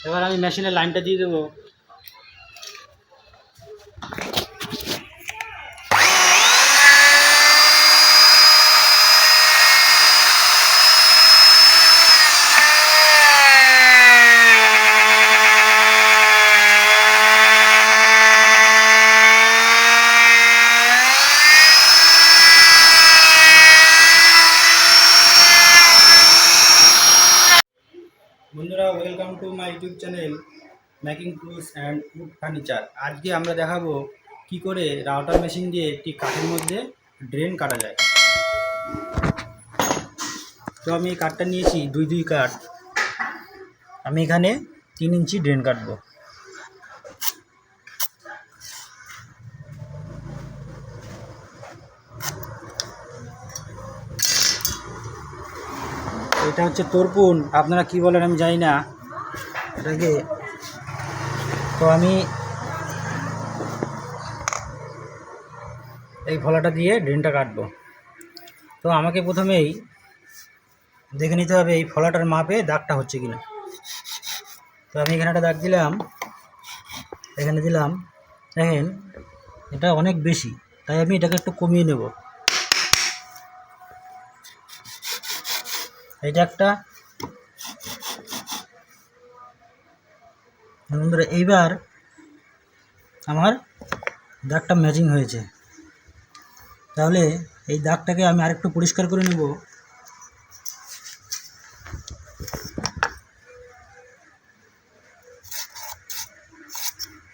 এবার আমি মেশিনের লাইনটা দিয়ে দেবো। বন্ধুরা, welcome to my YouTube channel making tools and wood furniture. আজকে আমরা দেখাবো কি করে রাউটার মেশিন দিয়ে একটি কাঠের মধ্যে ড্রেন কাটা যায়। তো আমি এই কাঠটা নিয়েছি 2 কাঠ। আমি এখানে 3 ইঞ্চি ড্রেন কাটবো। এটা হচ্ছে তর্পুন, আপনারা কি বলেন আমি জানি না এটাকে। তো আমি এই ফলাটা দিয়ে ড্রেনটা কাটবো। তো আমাকে প্রথমেই দেখে নিতে হবে এই ফলাটার মাপে দাগটা হচ্ছে কিনা। তো আমি এখানে একটা দাগ দিলাম, এখানে দিলাম। দেখেন এটা অনেক বেশি, তাই আমি এটাকে একটু কমিয়ে নেব। এইটা একটা। বন্ধুরা, এইবার আমার দাগটা ম্যাচিং হয়েছে। তাহলে এই দাগটাকে আমি আরেকটু পরিষ্কার করে নেব।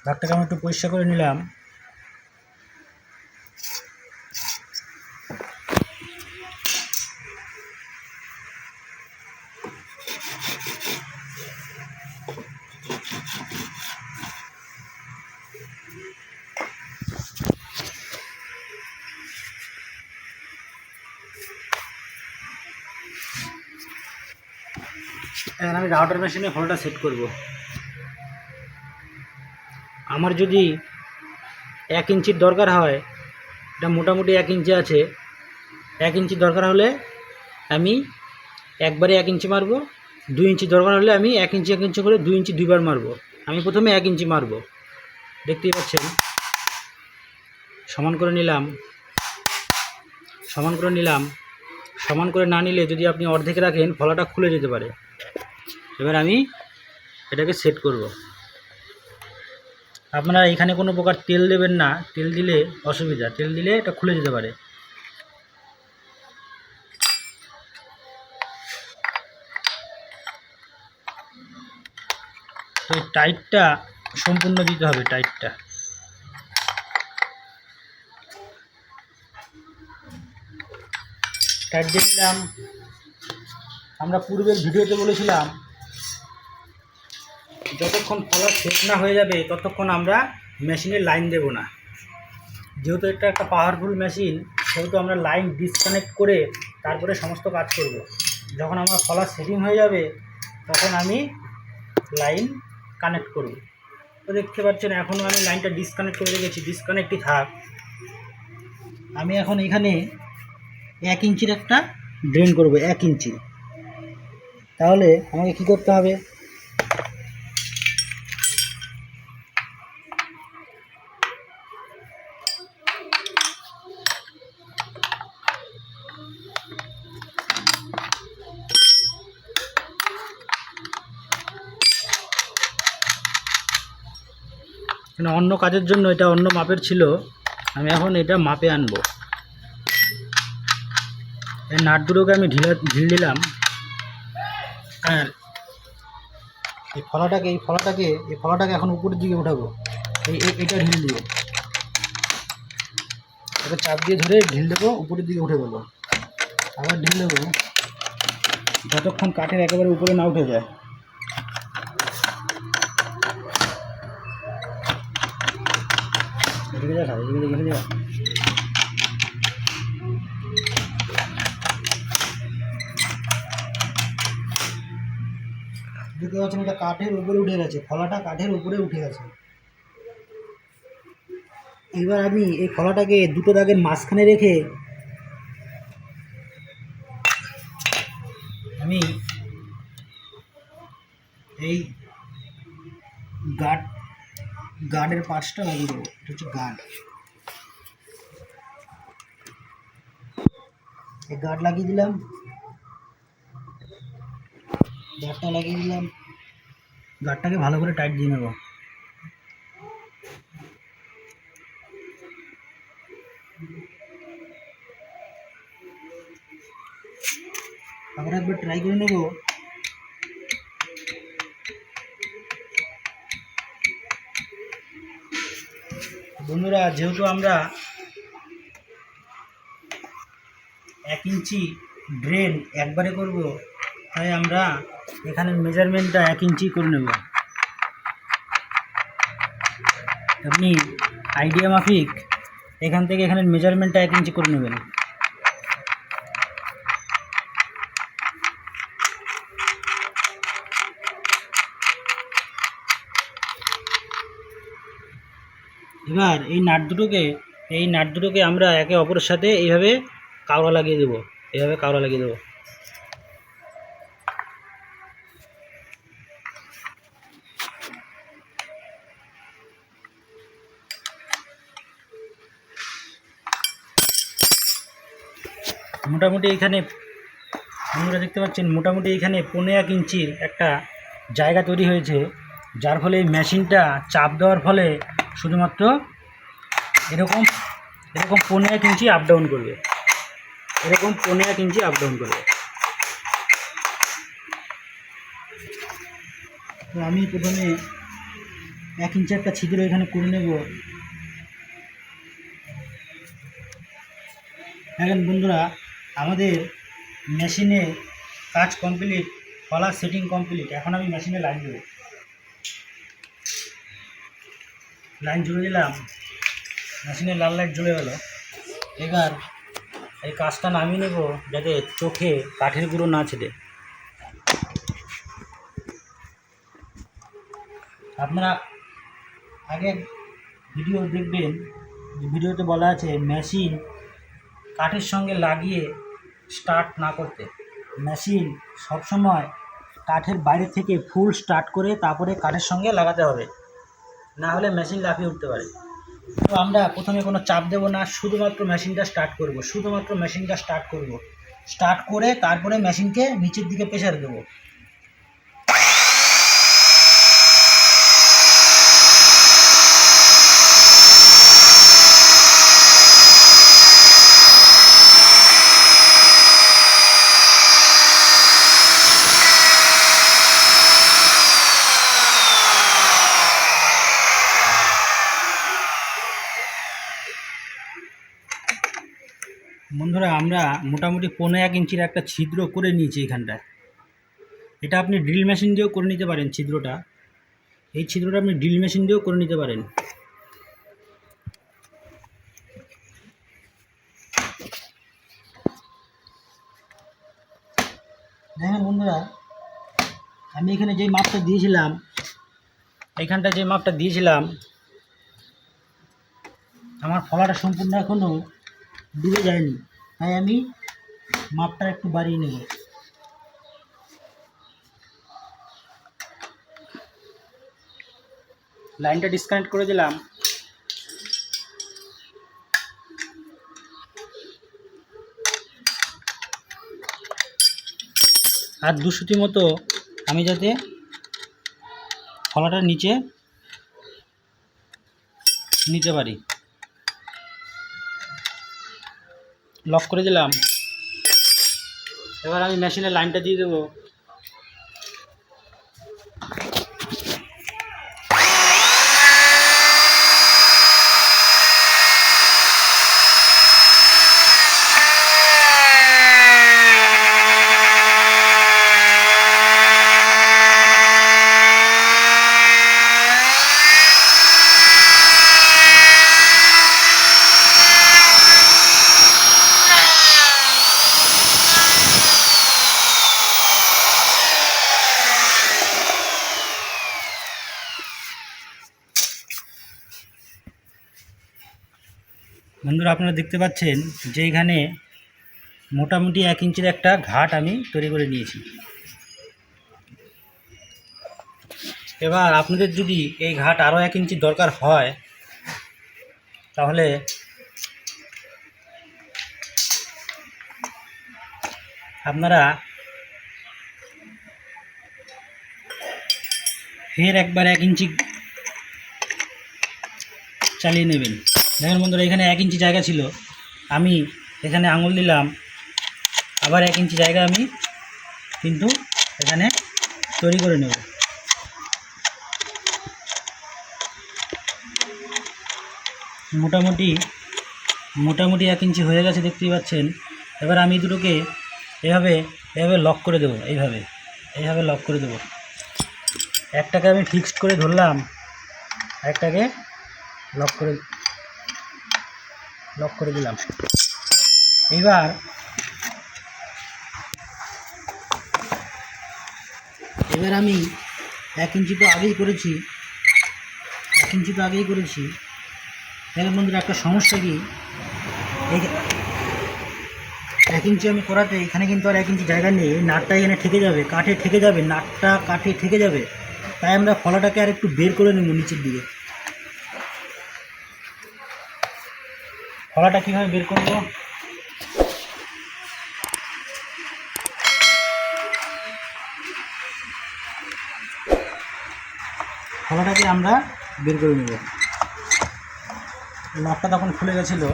দাগটাকে আমি একটু পরিষ্কার করে নিলাম। এখন আমি রাউটার মেশিনে ফলটা সেট করব। আমার যদি 1 ইঞ্চির দরকার হয়, এটা মোটামুটি 1 ইঞ্চি আছে। 1 ইঞ্চির দরকার হলে আমি একবারে 1 ইঞ্চি মারবো। 2 ইঞ্চি দরকার হলে আমি 1 ইঞ্চি 1 ইঞ্চি করে 2 ইঞ্চি 2বার মারবো। আমি প্রথমে 1 ইঞ্চি মারবো, দেখতেই পাচ্ছেন। সমান করে নিলাম, সমান করে নিলাম। সমান করে না নিলে যদি আপনি অর্ধেক রাখেন ফলাটা খুলে যেতে পারে। এবার আমি এটাকে সেট করব। আপনারা এখানে কোনো প্রকার তেল দেবেন না, তেল দিলে অসুবিধা, তেল দিলে এটা খুলে যেতে পারে। তো এই টাইটটা সম্পূর্ণ দিতে হবে, টাইটটা। টাইট দিয়ে দিলাম। আমরা পূর্বের ভিডিওতে বলেছিলাম যতক্ষণ ফলা সেট না হয়ে যাবে ততক্ষণ আমরা মেশিনের লাইন দেব না। যেহেতু এটা একটা পাওয়ারফুল মেশিন, সেহেতু আমরা লাইন ডিসকানেক্ট করে তারপরে সমস্ত কাজ করব। যখন আমার ফলা সেটিং হয়ে যাবে তখন আমি লাইন কানেক্ট করব। তো দেখতে পাচ্ছেন এখনও আমি লাইনটা ডিসকানেক্ট করে রেখেছি, ডিসকানেক্টই থাক। আমি এখন এখানে 1 ইঞ্চির একটা ড্রেন করব, 1 ইঞ্চি। তাহলে আমাকে কি করতে হবে, অন্য কাজের জন্য এটা অন্য মাপের ছিল, আমি এখন এটা মাপে আনবো। এই নাট দুটোকে আমি ঢিল দিলাম। আর এই ফলাটাকে এখন উপরের দিকে উঠাবো। এইটা ঢিল দিয়ে এটা চাপ দিয়ে ধরে ঢিল দেবো, উপরের দিকে উঠে গেলো। আবার ঢিল দেবো যতক্ষণ কাঠের একেবারে উপরে না উঠে যায়। এদিকে যা, এদিকে যা। দেখতে পাচ্ছেন এটা কাঠের উপরে উঠে গেছে, ফলাটা কাঠের উপরে উঠে গেছে। এবার আমি এই ফলাটাকে দুটো দাগের মাঝখানে রেখে আমি এই গার্ডের পার্টসটা লাগিয়ে দেবো। এটা হচ্ছে গার্ড, এই গার্ড লাগিয়ে দিলাম, গার্ডটাকে ভালো করে টাইট দিয়ে নেব। আবার একবার ট্রাই করে নেব। বন্ধুরা, যেহেতু আমরা 1 ইঞ্চি ড্রেন একবারে করব, তাই আমরা এখানে মেজারমেন্টটা 1 ইঞ্চি করে নেব। আপনি আইডিয়া মাফিক এখান থেকে এখানের মেজারমেন্টটা 1 ইঞ্চি করে নেবেন। এবার এই নাট দুটোকে আমরা একে অপরের সাথে এইভাবে কাওড়া লাগিয়ে দেবো, মোটামুটি এখানে আপনারা দেখতে পাচ্ছেন, মোটামুটি এখানে 1.5 ইঞ্চির একটা জায়গা তৈরি হয়েছে, যার ফলে এই মেশিনটা চাপ দেওয়ার ফলে শুধুমাত্র এরকম 1.5 ইঞ্চি আপ ডাউন করবে, তো আমি প্রথমে 1 ইঞ্চি একটা ছিদ্র এখানে করে নেব। এখন বন্ধুরা, আমাদের মেশিনে কাজ কমপ্লিট, কলার সেটিং কমপ্লিট। এখন আমি মেশিনে লাইন দেবো। লাইন জুড়ে দিলাম, মেশিনে লাল লাইট জ্বলে গেল। এবার এই কাজটা নামিয়ে নেব, যাতে চোখে কাঠের গুঁড়ো না ছেড়ে। আপনারা আগে ভিডিও দেখবেন, ভিডিওতে বলা আছে মেশিন কাঠের সঙ্গে লাগিয়ে স্টার্ট না করতে। মেশিন সবসময় কাঠের বাইরে থেকে ফুল স্টার্ট করে তারপরে কাঠের সঙ্গে লাগাতে হবে, না হলে মেশিন লাফিয়ে উঠতে পারে। তো আমরা প্রথমে কোনো চাপ দেব না, শুধুমাত্র মেশিনটা স্টার্ট করব, স্টার্ট করে তারপরে মেশিনকে নিচের দিকে প্রেসার দেবো। বন্ধুরা, আমরা মোটামুটি 1.5 ইঞ্চির একটা ছিদ্র করে নিয়েছি এখানটায়। এটা আপনি ড্রিল মেশিন দিয়েও করে নিতে পারেন। এই ছিদ্রটা আপনি ড্রিল মেশিন দিয়েও করে নিতে পারেন। দেখেন বন্ধুরা, আমি এখানে যেই মাপটা দিয়েছিলাম, এইখানটায় যে মাপটা দিয়েছিলাম, আমার ফলাটা সম্পূর্ণ এখনও ডুবে যায়নি, তাই আমি মাপটা একটু বাড়িয়ে নেব। লাইনটা ডিসকানেক্ট করে দিলাম। আর 2 সুতি মতো আমি যাতে ফলাটা নিচে নিতে পারি, লক করে দিলাম। এবার আমি মেশিনে লাইনটা দিয়ে দেবো। বন্ধুরা, আপনারা দেখতে পাচ্ছেন যে এখানে মোটামুটি 1 ইঞ্চির একটা ঘাট আমি তৈরি করে নিয়েছি। এবার আপনাদের যদি এই ঘাট আরও 1 ইঞ্চি দরকার হয় তাহলে আপনারা ফের একবার 1 ইঞ্চি চালিয়ে নেবেন। দেখেন বন্ধুরা, এখানে 1 ইঞ্চি জায়গা ছিল, আমি এখানে আঙুল দিলাম, আবার 1 ইঞ্চি জায়গা আমি কিন্তু এখানে তৈরি করে নেব। মোটামুটি 1 ইঞ্চি হয়ে গেছে, দেখতেই পাচ্ছেন। এবার আমি দুটোকে এভাবে লক করে দেবো, এইভাবে লক করে দেবো। একটাকে আমি ফিক্সড করে ধরলাম, একটাকে লক করে দিলাম। এবার আমি 1 ইঞ্চি তো আগেই করেছি, দেখেন বন্ধুরা, একটা সমস্যা কি, এই 1 ইঞ্চি আমি করাতে এখানে কিন্তু আর 1 ইঞ্চি জায়গা নেই, এই নাটটা এখানে ঠেকে যাবে, কাঠে ঠেকে যাবে, নাটটা কাঠে ঠেকে যাবে। তাই আমরা ফলাটাকে আর একটু বের করে নেব নিচের দিকে। ফলাটা কীভাবে বের করব, ফলাটাকে আমরা বের করে নেব। লকটা তখন খুলে গেছিলো,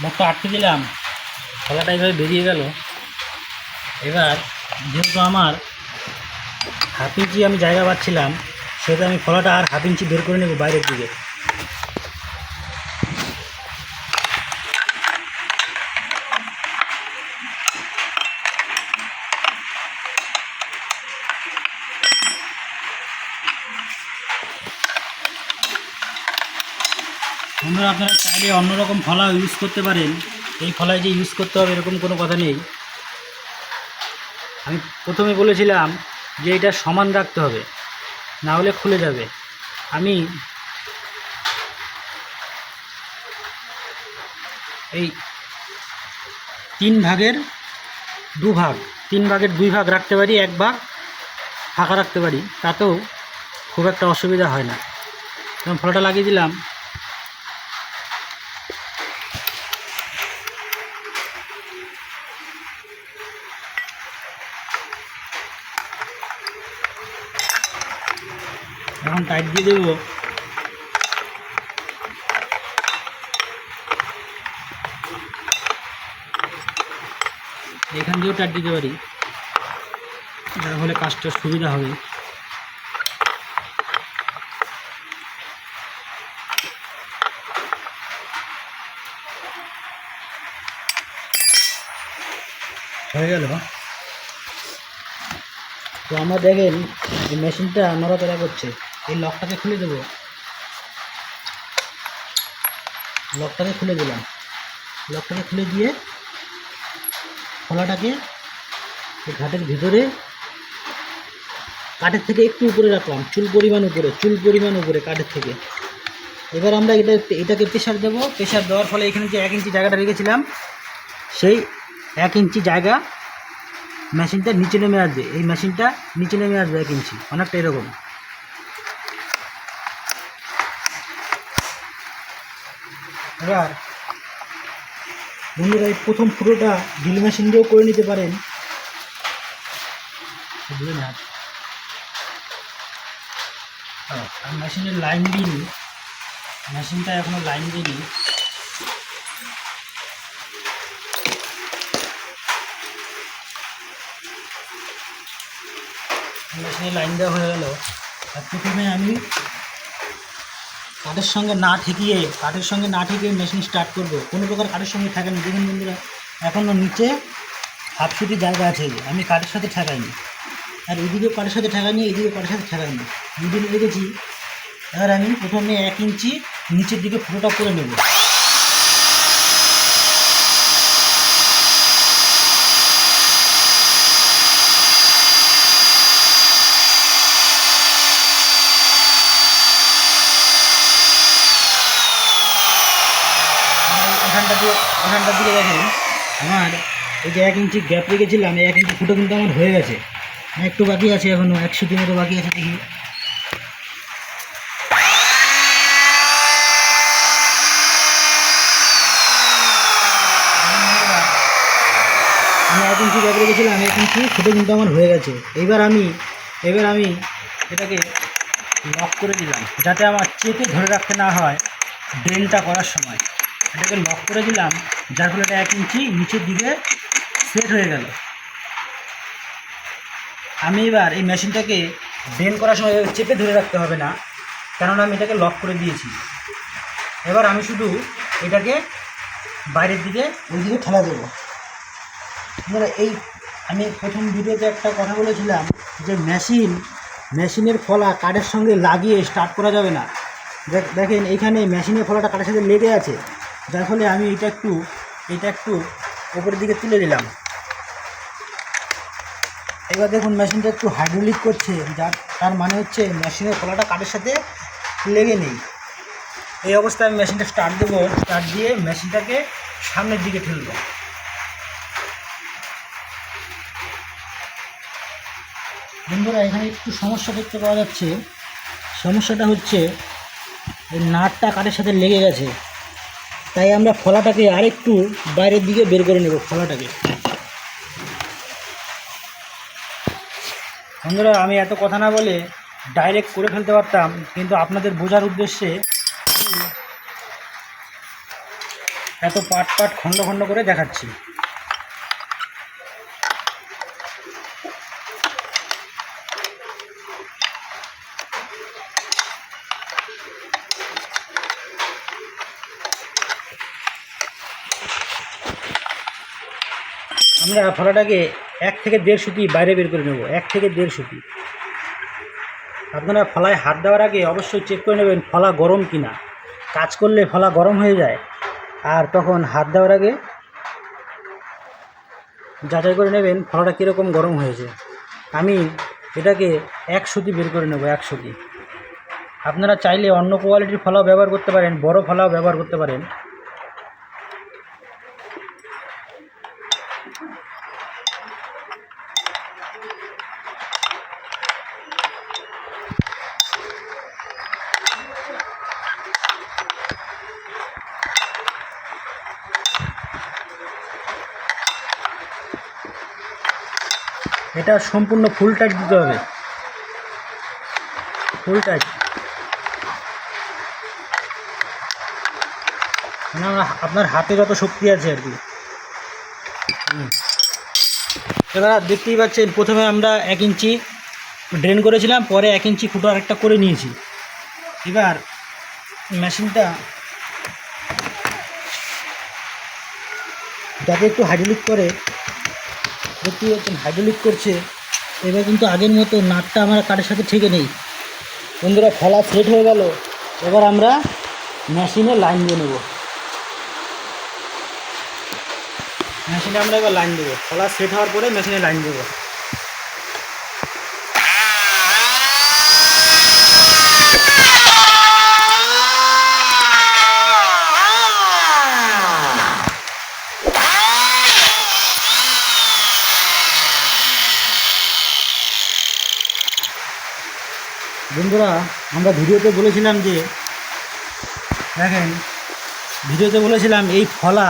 লকটা আটকে দিলাম, ফলাটা এইভাবে বেরিয়ে গেল। এবার যেহেতু আমার 1/2 ইঞ্চি আমি জায়গা পাচ্ছিলাম, সেহেতু আমি ফলাটা আর 1/2 ইঞ্চি বের করে নেব বাইরের দিকে। বন্ধুরা, আপনারা চাইলে অন্যরকম ফলা ইউজ করতে পারেন, এই ফলায় যে ইউজ করতে হবে এরকম কোনো কথা নেই। আমি প্রথমে বলেছিলাম যে এটা সমান রাখতে হবে, না হলে খুলে যাবে। আমি এই 3 ভাগের 2 ভাগ রাখতে পারি, 1 ভাগ ফাঁকা রাখতে পারি, তাতেও খুব একটা অসুবিধা হয় না। তখন ফলাটা লাগিয়ে দিলাম। এখন টাইট দিয়ে দেব। এখান দিয়েও টাইট দিতে পারি, যার ফলে কাজটা সুবিধা হবে। হয়ে গেল। তো আমরা দেখেন এই মেশিনটা নড়াচড়া করছে, এই লকটাকে খুলে দেবো, লকটাকে খুলে দিলাম। লকটাকে খুলে দিয়ে ফলাটাকে ঘাটের ভিতরে কাঠের থেকে একটু উপরে রাখলাম, চুল পরিমাণ উপরে কাঠের থেকে। এবার আমরা এটাকে প্রেশার দেবো। প্রেশার দেওয়ার ফলে এখানে যে 1 ইঞ্চি জায়গাটা রেখেছিলাম, সেই 1 ইঞ্চি জায়গা মেশিনটা নিচে নেমে আসবে। এই মেশিনটা নিচে নেমে আসবে 1 ইঞ্চি, অনেকটা এরকম। এবার বন্ধুরা, এই প্রথম ফুটোটা ড্রিল মেশিন দিয়েও করে নিতে পারেন। আর মেশিনের লাইন দিইনি, মেশিনটা এখনো লাইন দিইনি। মেশিনে লাইন দেওয়া হয়ে গেল। আর প্রথমে আমি কাঠের সঙ্গে না ঠেকিয়ে মেশিন স্টার্ট করব। কোনো প্রকার কাঠের সঙ্গে ঠেকানি। দেখুন বন্ধুরা, এখনও নিচে 1/2 ফুটি জায়গা আছে, আমি কাঠের সাথে ঠেকাইনি, আর এদিকেও কাঠের সাথে ঠেকাইনি, এদিকেও কাঠের সাথে ঠেকাইনি, মিডিল রেখেছি। এবার আমি প্রথমে 1 ইঞ্চি নিচের দিকে ফুটোটা করে নেব। এখানটার দিকে দেখেন আমার এই যে 1 ইঞ্চি গ্যাপ রেখেছিলাম, এই 1 ইঞ্চি ফুটো কিন্তু আমার হয়ে গেছে, একটু বাকি আছে, এখনও 100 মতো বাকি আছে। দেখি আমি 1 ইঞ্চি গ্যাপ রেখেছিলাম, 1 ইঞ্চি ফুটো কিন্তু আমার হয়ে গেছে। এবার আমি এটাকে লক করে দিলাম, যাতে আমার চেপে ধরে রাখতে না হয় ড্রেনটা করার সময়। এটাকে লক করে দিলাম, যার ফলে এটা 1 ইঞ্চি নিচের দিকে সেট হয়ে গেল। আমি এবার এই মেশিনটাকে ড্রেন করার সময় চেপে ধরে রাখতে হবে না, কেননা আমি এটাকে লক করে দিয়েছি। এবার আমি শুধু এটাকে বাইরের দিকে ওই দিকে ঠেলা দেবো। এই আমি প্রথম ভিডিওতে একটা কথা বলেছিলাম যে মেশিনের ফলা কাঠের সঙ্গে লাগিয়ে স্টার্ট করা যাবে না। দেখেন এইখানে মেশিনের ফলাটা কাঠের সাথে লেগে আছে, যার ফলে আমি এটা একটু উপরের দিকে তুলে দিলাম। এবার দেখুন মেশিনটা একটু হাইড্রোলিক করছে, তার মানে হচ্ছে মেশিনের ফলাটা কাঠের সাথে লেগে নেই। এই অবস্থায় আমি মেশিনটা স্টার্ট দেবো, স্টার্ট দিয়ে মেশিনটাকে সামনের দিকে ঠেলবো। বন্ধুরা এখানে একটু সমস্যা দেখতে পাওয়া যাচ্ছে। সমস্যাটা হচ্ছে এই নাটটা কাঠের সাথে লেগে গেছে, তাই আমরা ফলাটাকে আরেকটু বাইরের দিকে বের করে নেব। ফলাটাকে বন্ধুরা আমি এত কথা না বলে ডাইরেক্ট করে ফেলতে পারতাম, কিন্তু আপনাদের বোঝার উদ্দেশ্যে এত পাট খণ্ড খণ্ড করে দেখাচ্ছি। আমরা ফলাটাকে 1 থেকে 1.5 সুতি বাইরে বের করে নেব, 1 থেকে 1.5 সুতি। আপনারা ফলায় হাত দেওয়ার আগে অবশ্যই চেক করে নেবেন ফলা গরম কিনা। কাজ করলে ফলা গরম হয়ে যায়, আর তখন হাত দেওয়ার আগে যাচাই করে নেবেন ফলাটা কীরকম গরম হয়েছে। আমি এটাকে 1 সুতি বের করে নেব, 1 সুতি। আপনারা চাইলে অন্য কোয়ালিটির ফলাও ব্যবহার করতে পারেন, বড় ফলাও ব্যবহার করতে পারেন। এটা সম্পূর্ণ ফুল টাইট দিতে হবে, ফুল টাইট, মানে আপনার হাতে যত শক্তি আছে আর কি। এবার দেখতেই পাচ্ছেন প্রথমে আমরা 1 ইঞ্চি ড্রেন করেছিলাম, পরে 1 ইঞ্চি ফুটো আরেকটা করে নিয়েছি। এবার মেশিনটা যাতে একটু হাইড্রোলিক করে, দেখতেই পাচ্ছেন হাইড্রোলিক করছে। এবার কিন্তু আগের মতো নাটটা আমার কাঠের সাথে ঠেকে নেই। বন্ধুরা ফলা সেট হয়ে গেল, এবার আমরা মেশিনে লাইন দিয়ে নেব। মেশিনে আমরা এবার লাইন দেবো, ফলা সেট হওয়ার পরে মেশিনে লাইন দেবো। বন্ধুরা আমরা ভিডিওতে বলেছিলাম যে দেখেন ভিডিওতে বলেছিলাম এই ফলা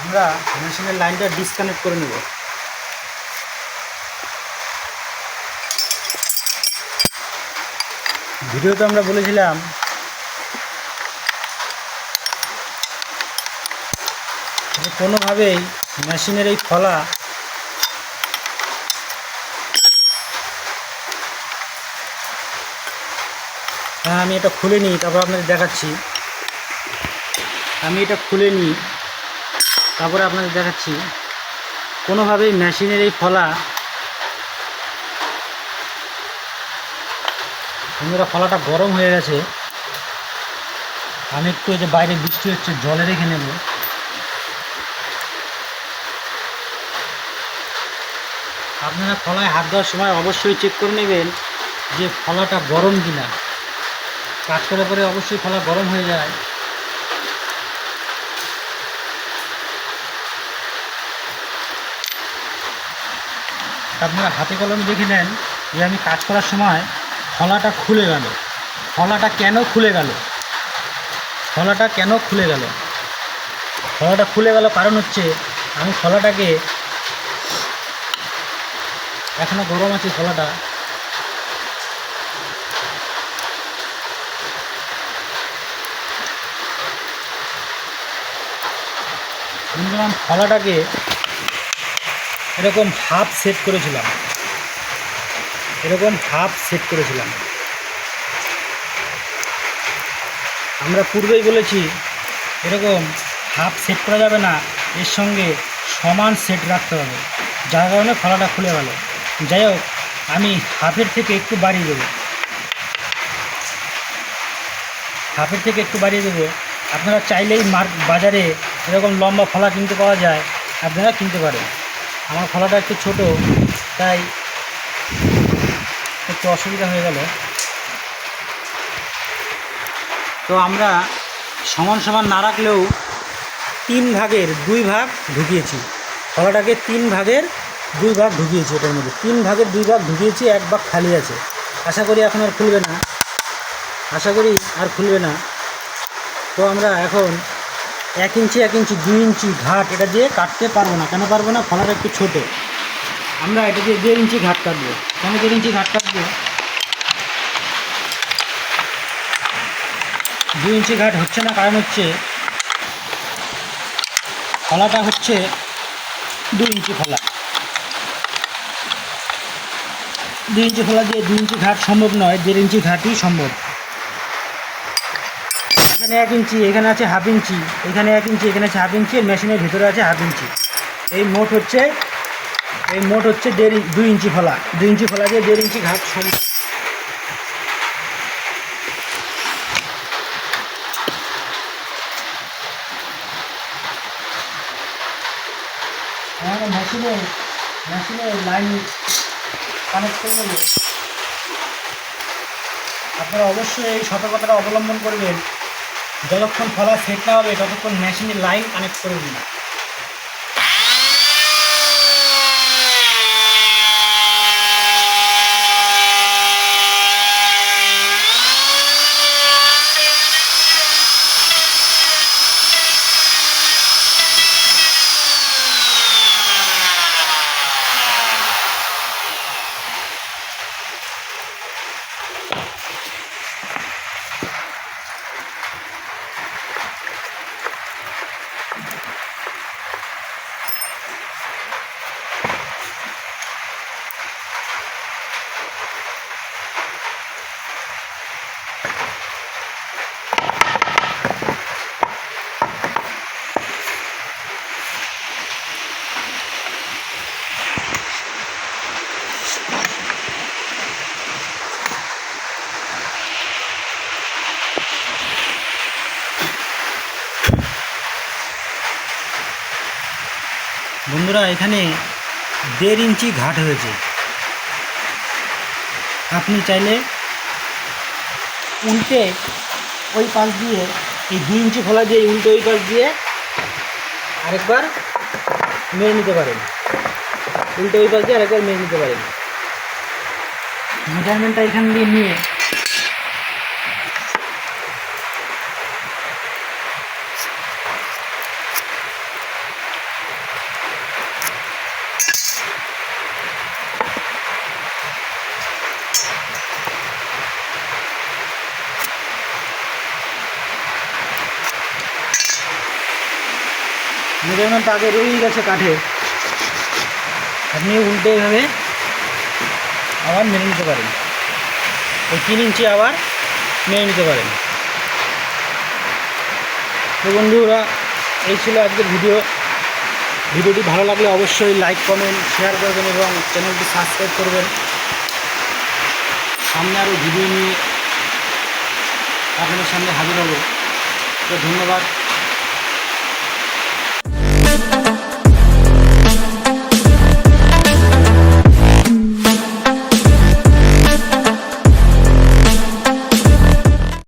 আমরা মেশিনের লাইনটা ডিসকানেক্ট করে নেব। ভিডিওতে আমরা বলেছিলাম যে কোনোভাবেই মেশিনের এই ফলা আমি এটা খুলে নিই, তারপর আপনাদের দেখাচ্ছি। আমি এটা খুলে নিই, তারপরে আপনাদের দেখাচ্ছি। কোনোভাবেই মেশিনের এই ফলা, বন্ধুরা ফলাটা গরম হয়ে গেছে। আমি একটু এই যে বাইরে বৃষ্টি হচ্ছে জলে রেখে নেব। আপনারা খোলায় হাত দেওয়ার সময় অবশ্যই চেক করে নেবেন যে খোলাটা গরম কিনা। কাজ করার পরে অবশ্যই খোলা গরম হয়ে যায়। আপনারা হাতে কলমে দেখে নেন যে আমি কাজ করার সময় খোলাটা খুলে গেল। খোলাটা কেন খুলে গেল? খোলাটা কেন খুলে গেল? খোলাটা খুলে গেল কারণ হচ্ছে আমি খোলাটাকে, এখনও গরম আছে খোলাটা, খোলাটাকে এরকম হাফ সেট করেছিলাম, আমরা পূর্বেই বলেছি এরকম হাফ সেট করা যাবে না, এর সঙ্গে সমান সেট রাখতে হবে, যার কারণে খোলাটা খুলে গেল। যাই হোক, আমি হাফের থেকে একটু বাড়িয়ে দেবো, আপনারা চাইলেই বাজারে এরকম লম্বা খোলা কিনতে পাওয়া যায়, আপনারা কিনতে পারেন। আমার খোলাটা একটু ছোট, তাই একটু অসুবিধা হয়ে গেল। তো আমরা সমান সমান না রাখলেও 3 ভাগের 2 ভাগ ঢুকিয়েছি, খোলাটাকে 3 ভাগের 2 ভাগ ঢুকিয়েছি, এটার মধ্যে 3 ভাগের 2 ভাগ ঢুকিয়েছি, 1 ভাগ খালি আছে। আশা করি এখন আর খুলবে না, তো আমরা এখন 1 ইঞ্চি 1 ইঞ্চি 2 ইঞ্চি ঘাট এটা দিয়ে কাটতে পারবো না। কেন পারবো না? খোলাটা একটু ছোটো, আমরা এটা দিয়ে 1.5 ইঞ্চি ঘাট কাটবো। কেন 1.5 ইঞ্চি ঘাট কাটবো? 2 ইঞ্চি ঘাট হচ্ছে না, কারণ হচ্ছে খোলাটা হচ্ছে 2 ইঞ্চি খোলা। 2 ইঞ্চি খোলা দিয়ে 2 ইঞ্চি ঘাট সম্ভব নয়, 1.5 ইঞ্চি ঘাটই সম্ভব। এখানে 1 ইঞ্চি, এখানে আছে হাফ ইঞ্চি, এখানে 1 ইঞ্চি, এখানে আছে হাফ ইঞ্চি, মেশিনের ভিতরে আছে হাফ ইঞ্চি। এই মোট হচ্ছে 2 ইঞ্চি খোলা। 2 ইঞ্চি খোলা দিয়ে 1.5 ইঞ্চি ঘাট সম্ভব। আমাদের মেশিনে লাইন কানেক্ট করে নেব। আপনারা অবশ্যই এই সতর্কতাটা অবলম্বন করবেন, যতক্ষণ খোলা সেট না হবে ততক্ষণ মেশিনে লাইন কানেক্ট করে দিন। বন্ধুরা, এখানে 1.5 ইঞ্চি ঘাট হয়েছে। আপনি চাইলে উল্টে ওই পাশ দিয়ে, এই 2 ইঞ্চি খোলা দিয়ে উল্টে ওই পাশ দিয়ে আরেকবার মেরে নিতে পারেন। মেজারমেন্টটা এখান দিয়ে নিয়ে মেজারমেন্ট আগে রয়েই গেছে কাঠে, আপনি উল্টে এভাবে আবার মেরে নিতে পারেন। ওই 3 ইঞ্চি আবার মেরে নিতে পারেন। তো বন্ধুরা, এই ছিল আজকের ভিডিওটি ভালো লাগলে অবশ্যই লাইক কমেন্ট শেয়ার করবেন এবং চ্যানেলটি সাবস্ক্রাইব করবেন। সামনে আরও ভিডিও নিয়ে আপনাদের সামনে হাজির হব। তো ধন্যবাদ।